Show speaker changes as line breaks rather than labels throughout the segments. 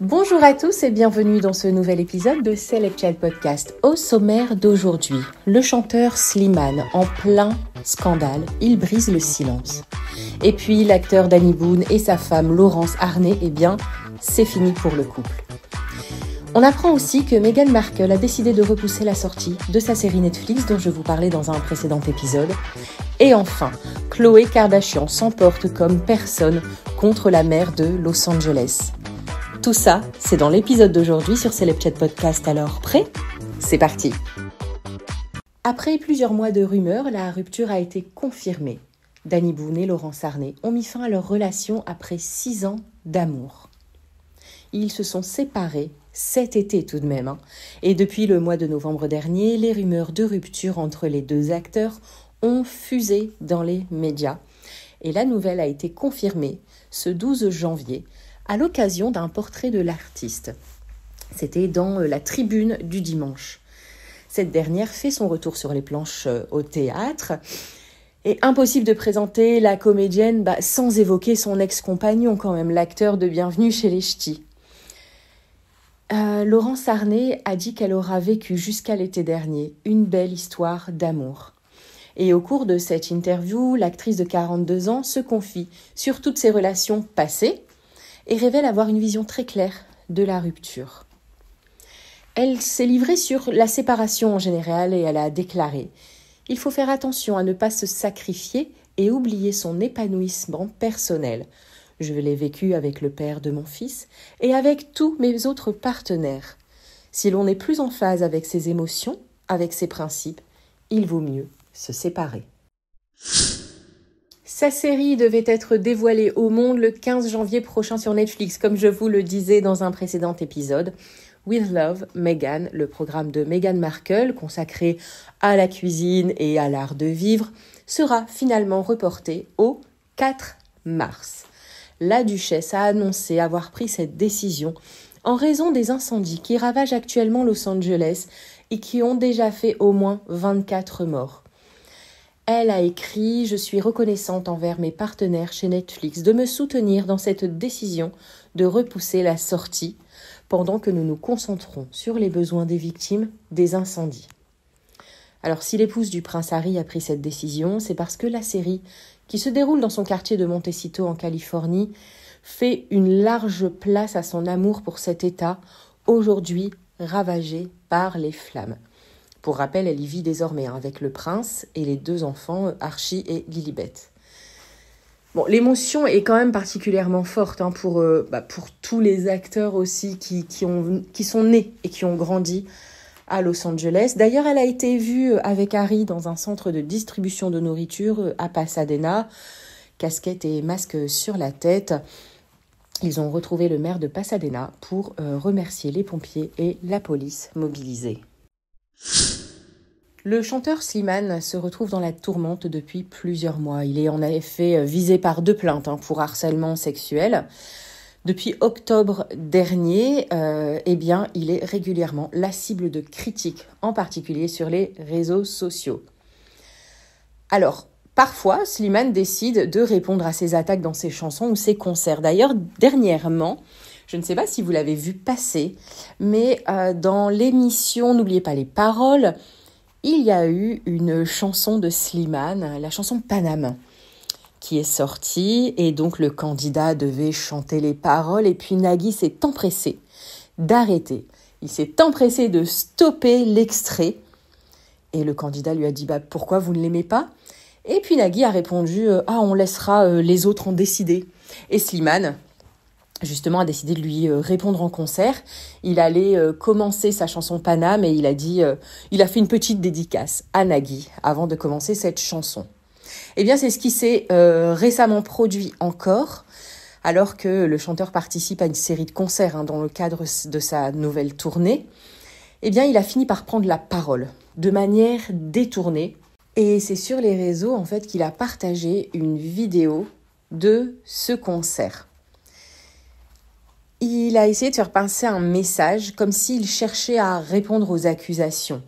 Bonjour à tous et bienvenue dans ce nouvel épisode de Celeb Chat Podcast. Au sommaire d'aujourd'hui, le chanteur Slimane, en plein scandale, il brise le silence. Et puis l'acteur Danny Boone et sa femme Laurence Arnay, c'est fini pour le couple. On apprend aussi que Meghan Markle a décidé de repousser la sortie de sa série Netflix dont je vous parlais dans un précédent épisode. Et enfin, Khloé Kardashian s'emporte comme personne contre la maire de Los Angeles. Tout ça, c'est dans l'épisode d'aujourd'hui sur Celeb Chat Podcast. Alors, prêt ? C'est parti ! Après plusieurs mois de rumeurs, la rupture a été confirmée. Danny Boone et Laurence Arnay ont mis fin à leur relation après 6 ans d'amour. Ils se sont séparés cet été tout de même. Et depuis le mois de novembre dernier, les rumeurs de rupture entre les deux acteurs ont fusé dans les médias. Et la nouvelle a été confirmée ce 12 janvier à l'occasion d'un portrait de l'artiste. C'était dans la Tribune du dimanche. Cette dernière fait son retour sur les planches au théâtre. Et impossible de présenter la comédienne sans évoquer son ex-compagnon quand même, l'acteur de Bienvenue chez les Ch'tis. Laurence Arnay a dit qu'elle aura vécu jusqu'à l'été dernier une belle histoire d'amour. Et au cours de cette interview, l'actrice de 42 ans se confie sur toutes ses relations passées et révèle avoir une vision très claire de la rupture. Elle s'est livrée sur la séparation en général et elle a déclaré « Il faut faire attention à ne pas se sacrifier et oublier son épanouissement personnel. Je l'ai vécu avec le père de mon fils et avec tous mes autres partenaires. Si l'on n'est plus en phase avec ses émotions, avec ses principes, il vaut mieux se séparer. » Sa série devait être dévoilée au monde le 15 janvier prochain sur Netflix, comme je vous le disais dans un précédent épisode. With Love, Meghan, le programme de Meghan Markle, consacré à la cuisine et à l'art de vivre, sera finalement reporté au 4 mars. La duchesse a annoncé avoir pris cette décision en raison des incendies qui ravagent actuellement Los Angeles et qui ont déjà fait au moins 24 morts. Elle a écrit « Je suis reconnaissante envers mes partenaires chez Netflix de me soutenir dans cette décision de repousser la sortie pendant que nous nous concentrons sur les besoins des victimes des incendies. » Alors si l'épouse du prince Harry a pris cette décision, c'est parce que la série, qui se déroule dans son quartier de Montecito en Californie, fait une large place à son amour pour cet État, aujourd'hui ravagé par les flammes. Pour rappel, elle y vit désormais avec le prince et les 2 enfants, Archie et Lilibet. Bon, l'émotion est quand même particulièrement forte pour tous les acteurs aussi qui sont nés et qui ont grandi à Los Angeles. D'ailleurs, elle a été vue avec Harry dans un centre de distribution de nourriture à Pasadena, casquette et masque sur la tête. Ils ont retrouvé le maire de Pasadena pour remercier les pompiers et la police mobilisée. Le chanteur Slimane se retrouve dans la tourmente depuis plusieurs mois. Il est en effet visé par 2 plaintes pour harcèlement sexuel. Depuis octobre dernier, il est régulièrement la cible de critiques, en particulier sur les réseaux sociaux. Alors, parfois, Slimane décide de répondre à ces attaques dans ses chansons ou ses concerts. D'ailleurs, dernièrement, je ne sais pas si vous l'avez vu passer, mais dans l'émission N'oubliez pas les paroles, il y a eu une chanson de Slimane, la chanson Paname, qui est sortie et donc le candidat devait chanter les paroles et puis Nagui s'est empressé d'arrêter. Il s'est empressé de stopper l'extrait et le candidat lui a dit « Pourquoi vous ne l'aimez pas ?» Et puis Nagui a répondu « On laissera les autres en décider ». Et Slimane, justement, a décidé de lui répondre en concert. Il allait commencer sa chanson Paname et il a fait une petite dédicace à Nagui avant de commencer cette chanson. C'est ce qui s'est récemment produit encore, alors que le chanteur participe à une série de concerts dans le cadre de sa nouvelle tournée. Il a fini par prendre la parole de manière détournée. Et c'est sur les réseaux qu'il a partagé une vidéo de ce concert. Il a essayé de faire passer un message comme s'il cherchait à répondre aux accusations.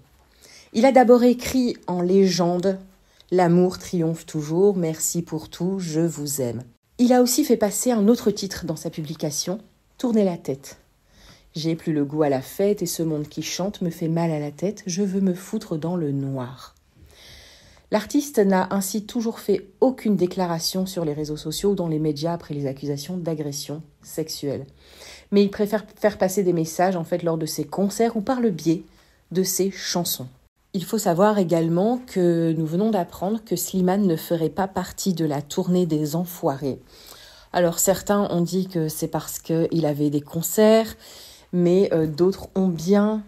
Il a d'abord écrit en légende « L'amour triomphe toujours, merci pour tout, je vous aime ». Il a aussi fait passer un autre titre dans sa publication, « Tournez la tête ». J'ai plus le goût à la fête et ce monde qui chante me fait mal à la tête, je veux me foutre dans le noir. L'artiste n'a ainsi toujours fait aucune déclaration sur les réseaux sociaux ou dans les médias après les accusations d'agression sexuelle. Mais il préfère faire passer des messages lors de ses concerts ou par le biais de ses chansons. Il faut savoir également que nous venons d'apprendre que Slimane ne ferait pas partie de la tournée des Enfoirés. Alors certains ont dit que c'est parce qu'il avait des concerts, mais d'autres ont bien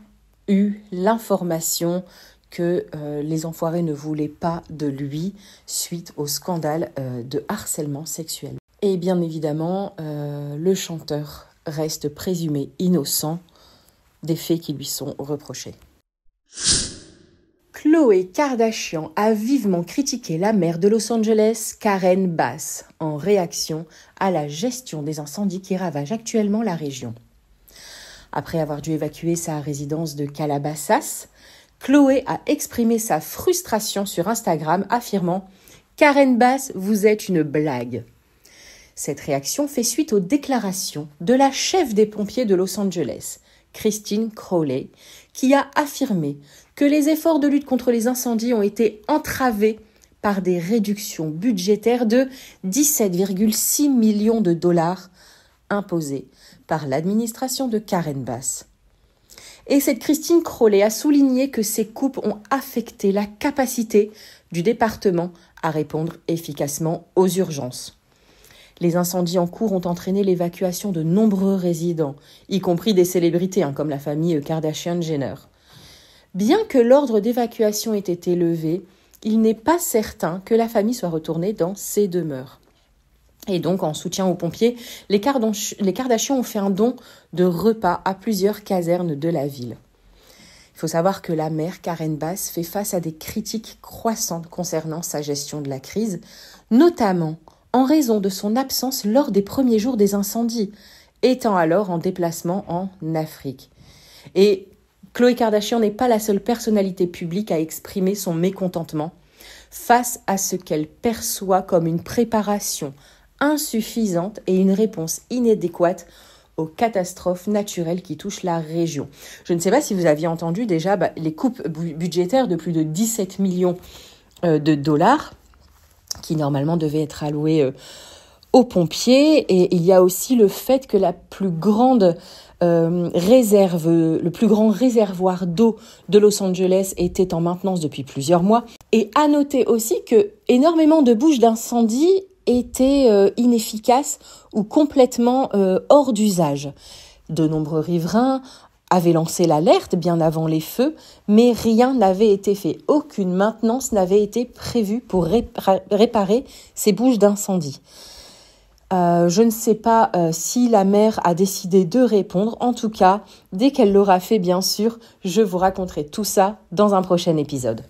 eu l'information que les Enfoirés ne voulaient pas de lui suite au scandale de harcèlement sexuel. Et bien évidemment, le chanteur reste présumé innocent des faits qui lui sont reprochés. Khloé Kardashian a vivement critiqué la maire de Los Angeles, Karen Bass, en réaction à la gestion des incendies qui ravagent actuellement la région. Après avoir dû évacuer sa résidence de Calabasas, Khloé a exprimé sa frustration sur Instagram, affirmant « Karen Bass, vous êtes une blague ». Cette réaction fait suite aux déclarations de la chef des pompiers de Los Angeles, Christine Crowley, qui a affirmé que les efforts de lutte contre les incendies ont été entravés par des réductions budgétaires de 17,6 millions de dollars imposées par l'administration de Karen Bass. Et cette Christine Crowley a souligné que ces coupes ont affecté la capacité du département à répondre efficacement aux urgences. Les incendies en cours ont entraîné l'évacuation de nombreux résidents, y compris des célébrités comme la famille Kardashian-Jenner. Bien que l'ordre d'évacuation ait été levé, il n'est pas certain que la famille soit retournée dans ses demeures. Et donc, en soutien aux pompiers, les Kardashian ont fait un don de repas à plusieurs casernes de la ville. Il faut savoir que la mère, Karen Bass, fait face à des critiques croissantes concernant sa gestion de la crise, notamment en raison de son absence lors des premiers jours des incendies, étant alors en déplacement en Afrique. Et Khloé Kardashian n'est pas la seule personnalité publique à exprimer son mécontentement face à ce qu'elle perçoit comme une préparation insuffisante et une réponse inadéquate aux catastrophes naturelles qui touchent la région. Je ne sais pas si vous aviez entendu déjà les coupes budgétaires de plus de 17 millions de dollars qui normalement devaient être alloués aux pompiers. Et il y a aussi le fait que la plus grande le plus grand réservoir d'eau de Los Angeles était en maintenance depuis plusieurs mois. Et à noter aussi que énormément de bouches d'incendie étaient inefficaces ou complètement hors d'usage. De nombreux riverains avaient lancé l'alerte bien avant les feux, mais rien n'avait été fait. Aucune maintenance n'avait été prévue pour réparer ces bouches d'incendie. Je ne sais pas si la maire a décidé de répondre. En tout cas, dès qu'elle l'aura fait, bien sûr, je vous raconterai tout ça dans un prochain épisode.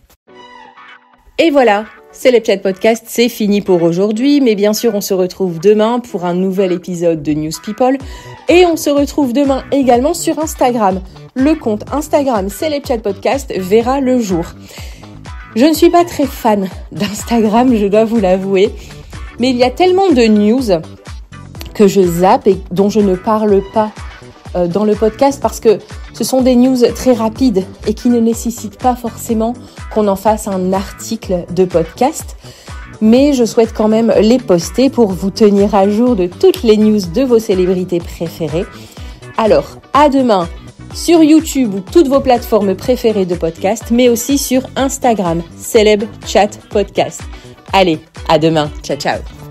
Et voilà, c'est le Chat Podcast, c'est fini pour aujourd'hui. Mais bien sûr, on se retrouve demain pour un nouvel épisode de News People. Et on se retrouve demain également sur Instagram. Le compte Instagram Celeb Chat Podcast verra le jour. Je ne suis pas très fan d'Instagram, je dois vous l'avouer. Mais il y a tellement de news que je zappe et dont je ne parle pas dans le podcast parce que ce sont des news très rapides et qui ne nécessitent pas forcément qu'on en fasse un article de podcast. Mais je souhaite quand même les poster pour vous tenir à jour de toutes les news de vos célébrités préférées. Alors, à demain sur YouTube ou toutes vos plateformes préférées de podcast, mais aussi sur Instagram, Celeb Chat Podcast. Allez, à demain. Ciao, ciao.